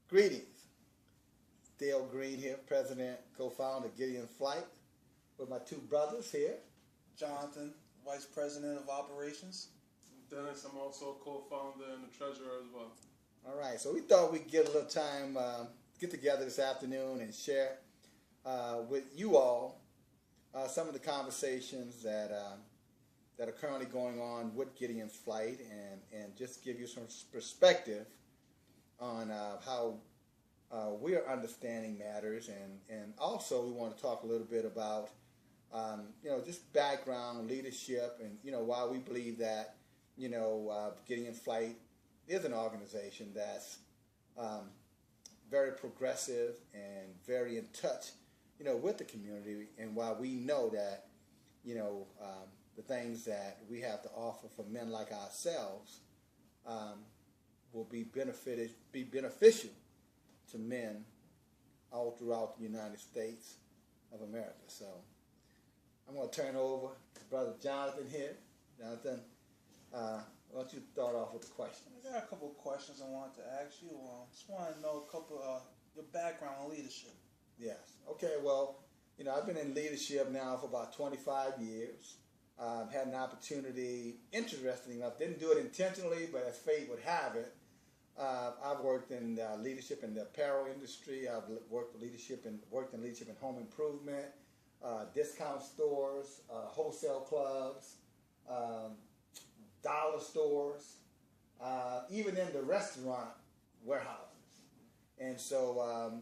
Greetings. Dale Green here, President, co-founder of Gideonsflight, with my two brothers here. Jonathan, Vice President of Operations. Dennis, I'm also a co-founder and the treasurer as well. All right, so we thought we'd get a little time, get together this afternoon and share with you all some of the conversations that are currently going on with Gideonsflight, and just give you some perspective on how we're understanding matters, and also we want to talk a little bit about just background, leadership, and why we believe that Gideonsflight is an organization that's very progressive and very in touch with the community, and why we know that the things that we have to offer for men like ourselves will be beneficial to men all throughout the United States of America. So I'm going to turn over to Brother Jonathan here. Jonathan, why don't you start off with the question? I got a couple of questions I wanted to ask you. Just want to know a couple of your background in leadership. Yes. Okay, well, I've been in leadership now for about 25 years. I've had an opportunity, interesting enough, didn't do it intentionally, but as fate would have it, I've worked in leadership in the apparel industry. I've worked in leadership in home improvement, discount stores, wholesale clubs, dollar stores, even in the restaurant warehouses. And so,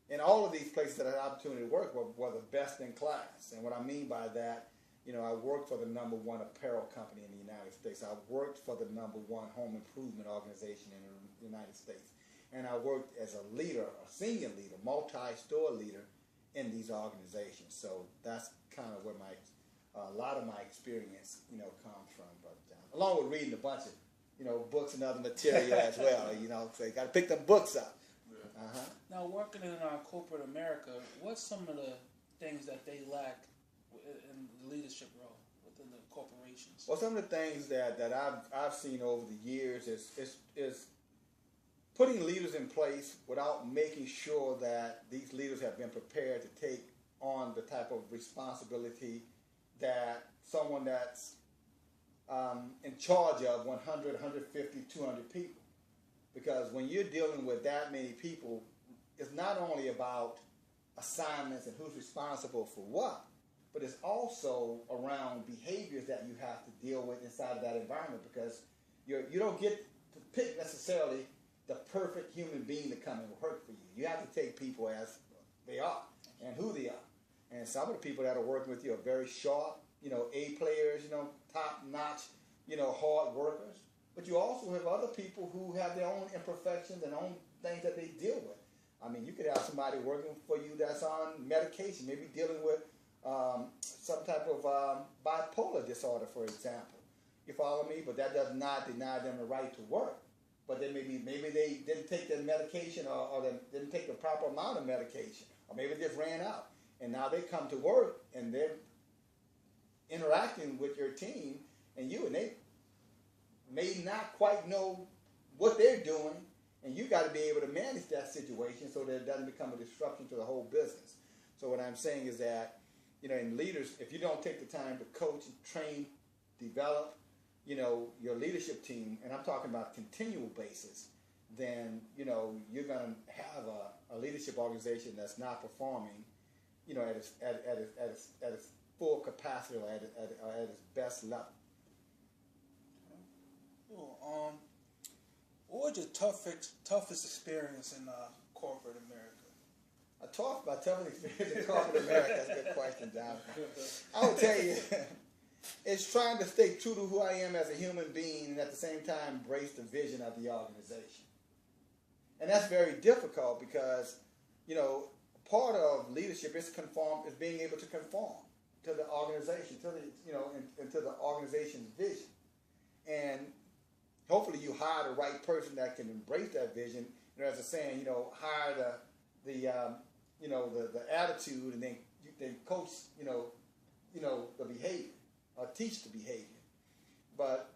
in all of these places that I had the opportunity to work were the best in class. And what I mean by that, I worked for the #1 apparel company in the United States. I worked for the #1 home improvement organization in the United States. And I worked as a leader, a senior leader, multi-store leader in these organizations. So that's kind of where a lot of my experience, comes from, Brother John. Along with reading a bunch of, books and other material as well, so you got to pick them books up. Yeah. Uh-huh. Now, working in corporate America, what's some of the things that they lack in the leadership role within the corporations? Well, some of the things that I've seen over the years is putting leaders in place without making sure that these leaders have been prepared to take on the type of responsibility that someone that's in charge of 100, 150, 200 people. Because when you're dealing with that many people, it's not only about assignments and who's responsible for what, but it's also around behaviors that you have to deal with inside of that environment, because you don't get to pick necessarily the perfect human being to come and work for you. You have to take people as they are and who they are. And some of the people that are working with you are very sharp, A players, top-notch, hard workers. But you also have other people who have their own imperfections and own things that they deal with. I mean, you could have somebody working for you that's on medication, maybe dealing with some type of bipolar disorder, for example. You follow me? But that does not deny them the right to work. But then maybe they didn't take their medication, or they didn't take the proper amount of medication, or maybe they just ran out. And now they come to work and they're interacting with your team and they may not quite know what they're doing, and you got to be able to manage that situation so that it doesn't become a disruption to the whole business. So what I'm saying is that, in leaders, if you don't take the time to coach, train, develop, your leadership team, and I'm talking about continual basis, then, you're going to have a leadership organization that's not performing, at its full capacity or at its best level. Cool. What was your toughest experience in corporate America? My toughest experience in corporate America. That's a good question, John. I would tell you, it's trying to stay true to who I am as a human being, and at the same time embrace the vision of the organization. And that's very difficult because, part of leadership is being able to conform to the organization, to the organization's vision. And hopefully you hire the right person that can embrace that vision. As a saying, hire the attitude, and then coach, the behavior, or teach the behavior. But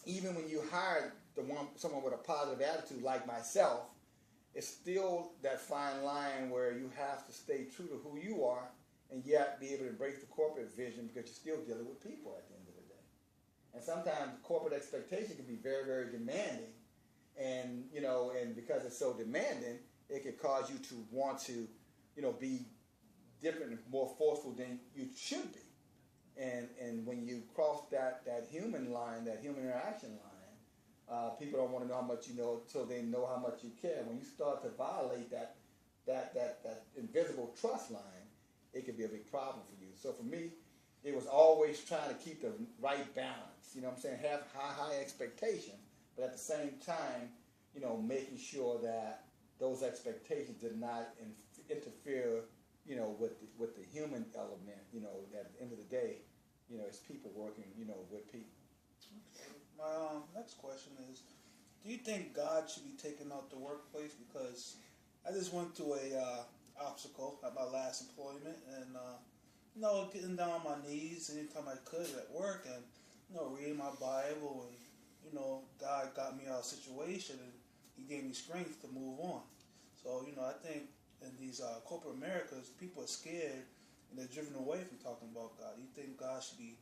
even when you hire someone with a positive attitude like myself, it's still that fine line where you have to stay true to who you are and yet be able to embrace the corporate vision because you're still dealing with people at the end of the day. And sometimes corporate expectation can be very, very demanding. And, and because it's so demanding, it could cause you to want to, be different and more forceful than you should be. And when you cross that human line, that human interaction line, people don't want to know how much you know until they know how much you care. When you start to violate that invisible trust line, it could be a big problem for you. So for me, it was always trying to keep the right balance. You know what I'm saying? Have high expectations, but at the same time, making sure that those expectations did not interfere, with the human element. At the end of the day, it's people working, with people. Okay. My next question is, do you think God should be taken out the workplace? Because I just went through a obstacle at my last employment, and getting down on my knees anytime I could at work, and reading my Bible, and God got me out of a situation, and He gave me strength to move on. So I think in these corporate Americas, people are scared and they're driven away from talking about God. Do you think God should be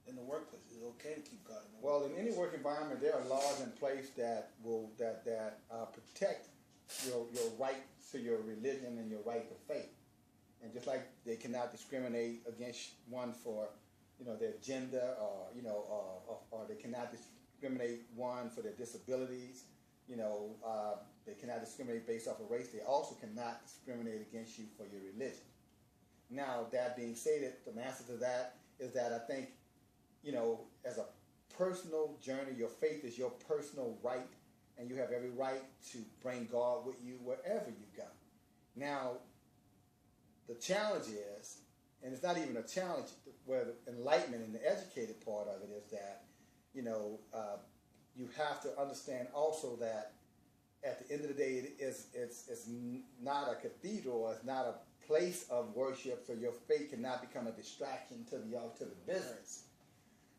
in the workplace? Is it okay to keep God in the workplace? Well, in any work environment, there are laws in place that will protect your right to your religion and your right to faith. And just like they cannot discriminate against one for their gender, or they cannot discriminate one for their disabilities. They cannot discriminate based off of race. They also cannot discriminate against you for your religion. Now, that being stated, the answer to that is that I think, as a personal journey, your faith is your personal right, and you have every right to bring God with you wherever you go. Now, the challenge is, and it's not even a challenge, where the enlightenment and the educated part of it is that, you have to understand also that at the end of the day, it's not a cathedral, it's not a place of worship, so your faith cannot become a distraction to the business.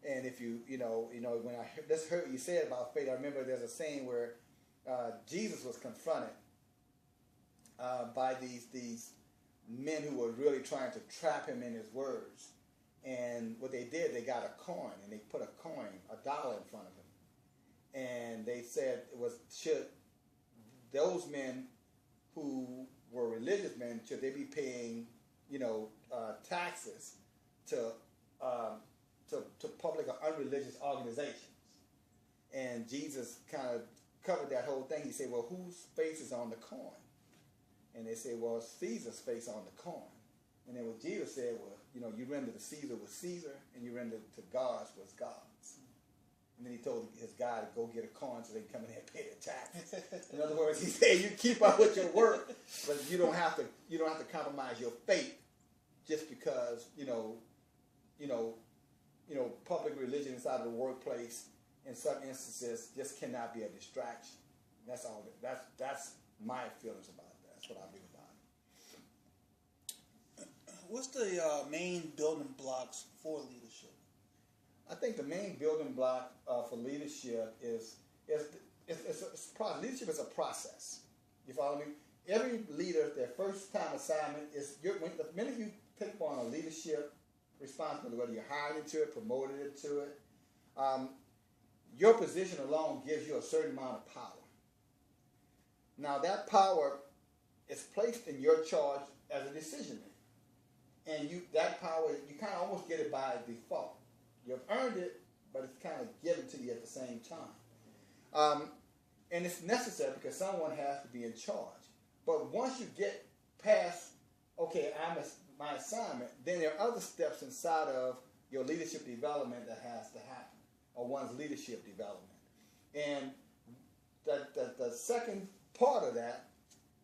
And if when I just heard what you said about faith, I remember there's a saying where Jesus was confronted by these men who were really trying to trap him in his words. And what they did, they got a coin, and they put a coin, $1 in front of him. And they said should those men who were religious men, should they be paying, taxes to public or unreligious organizations? And Jesus kind of covered that whole thing. He said, well, whose face is on the coin? And they said, well, Caesar's face on the coin. And then what Jesus said was, you render to Caesar what Caesar, and you render to God's what's God's. And then he told his guy to go get a coin so they can come in here and pay their taxes. In other words, he said, you keep up with your work, but you don't have to compromise your faith just because, public religion inside of the workplace in some instances just cannot be a distraction. That's all. That's my feelings about that. That's what I believe about it. What's the main building blocks for leadership? I think the main building block for leadership is leadership is a process. You follow me? Every leader, their first time assignment is the minute you take on a leadership responsibility, whether you're hired into it, promoted into it, your position alone gives you a certain amount of power. Now that power is placed in your charge as a decision maker, and that power you kind of almost get it by default. You've earned it, but it's kind of given to you at the same time. And it's necessary because someone has to be in charge. But once you get past, okay, my assignment, then there are other steps inside of your leadership development that has to happen, or one's leadership development. And the second part of that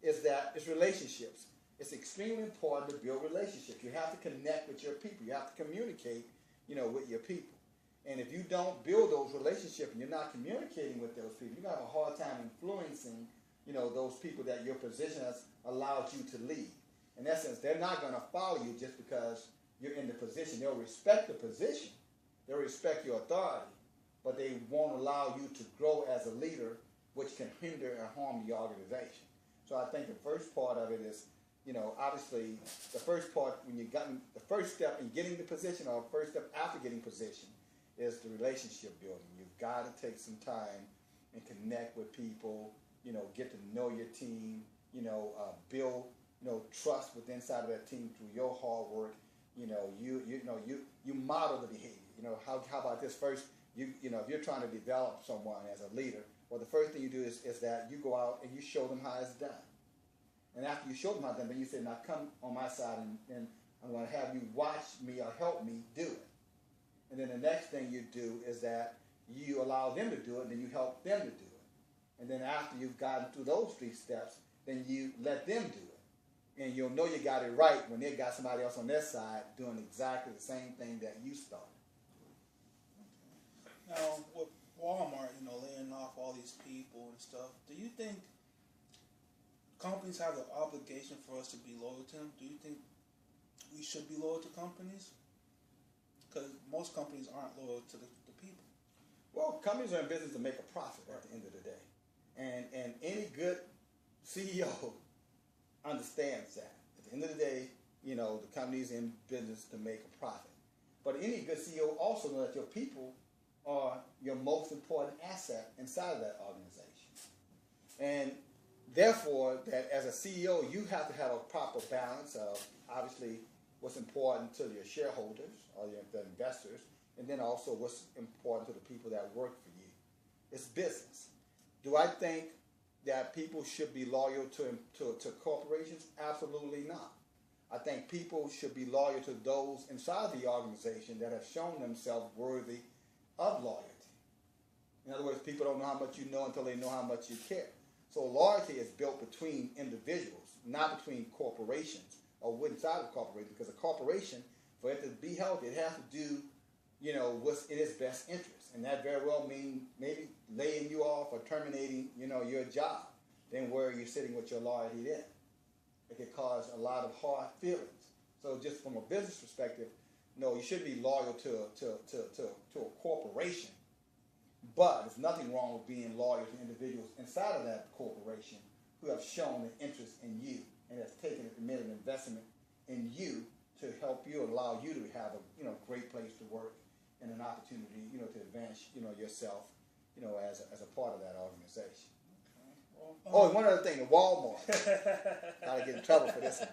is relationships. It's extremely important to build relationships. You have to connect with your people. You have to communicate with your people. And if you don't build those relationships and you're not communicating with those people, you're going to have a hard time influencing, those people that your position has allowed you to lead. In essence, they're not going to follow you just because you're in the position. They'll respect the position. They'll respect your authority, but they won't allow you to grow as a leader, which can hinder and harm the organization. So I think the first part of it is, obviously the first part when the first step in getting the position or first step after getting position is the relationship building. You've got to take some time and connect with people, get to know your team, build, trust with inside of that team through your hard work. You model the behavior. How about this first? If you're trying to develop someone as a leader, well, the first thing you do is that you go out and you show them how it's done. And after you show them how it's done, then you say, now come on my side and I'm going to have you watch me or help me do it. And then the next thing you do is that you allow them to do it, and then you help them to do it. And then after you've gotten through those 3 steps, then you let them do it. And you'll know you got it right when they got somebody else on their side doing exactly the same thing that you started. Now, with Walmart, laying off all these people and stuff, do you think companies have the obligation for us to be loyal to them? Do you think we should be loyal to companies? Because most companies aren't loyal to the people. Well, companies are in business to make a profit at the end of the day. And any good CEO understands that. At the end of the day, the company's in business to make a profit. But any good CEO also knows that your people are your most important asset inside of that organization. And therefore, that as a CEO, you have to have a proper balance of, obviously, what's important to your shareholders or the investors, and then also what's important to the people that work for you. It's business. Do I think that people should be loyal to corporations? Absolutely not. I think people should be loyal to those inside the organization that have shown themselves worthy of loyalty. In other words, people don't know how much you know until they know how much you care. So loyalty is built between individuals, not between corporations or inside of corporations, because a corporation, for it to be healthy, it has to do, what's in its best interest. And that very well means maybe laying you off or terminating, your job. Then where you're sitting with your loyalty then. It could cause a lot of hard feelings. So just from a business perspective, no, you shouldn't be loyal to a corporation. But there's nothing wrong with being loyal to individuals inside of that corporation who have shown an interest in you and has made an investment in you to help you and allow you to have a great place to work and an opportunity to advance yourself as a part of that organization. Okay. Well, one other thing, the Walmart. Gotta get in trouble for this one.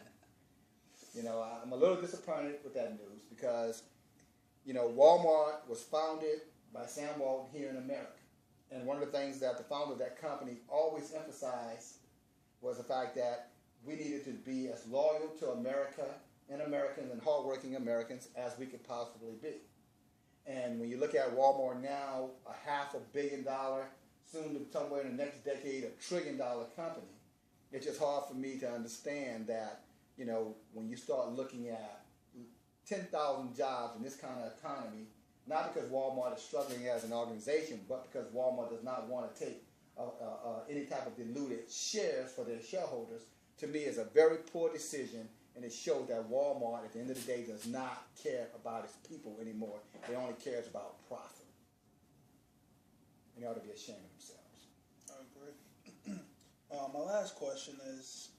I'm a little disappointed with that news because Walmart was founded by Sam Walton here in America. And one of the things that the founder of that company always emphasized was the fact that we needed to be as loyal to America and Americans and hardworking Americans as we could possibly be. And when you look at Walmart now, $500 million, soon to somewhere in the next decade, $1 trillion company, it's just hard for me to understand that, when you start looking at 10,000 jobs in this kind of economy, not because Walmart is struggling as an organization, but because Walmart does not want to take any type of diluted shares for their shareholders, to me is a very poor decision, and it shows that Walmart, at the end of the day, does not care about its people anymore. It only cares about profit. And they ought to be ashamed of themselves. I agree. My last question is,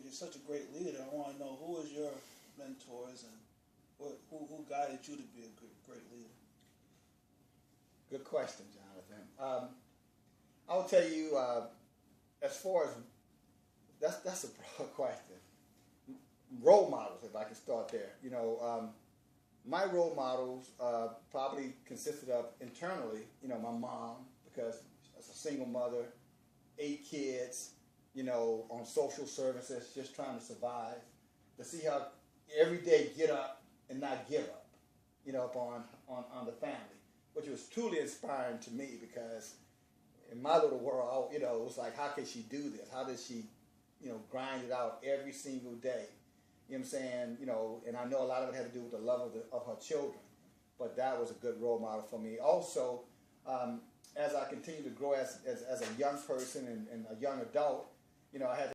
you're such a great leader. I want to know, who is your mentors and who guided you to be a great leader? Good question, Jonathan. I will tell you, as far as that's a broad question. Role models, if I can start there. My role models probably consisted of internally, my mom, because as a single mother, 8 kids, on social services, just trying to survive. To see her every day get up and not give up, on the family, which was truly inspiring to me because in my little world, it was like, how can she do this? How does she, grind it out every single day? You know what I'm saying? And I know a lot of it had to do with the love of her children, but that was a good role model for me. Also, as I continue to grow as a young person and a young adult, I had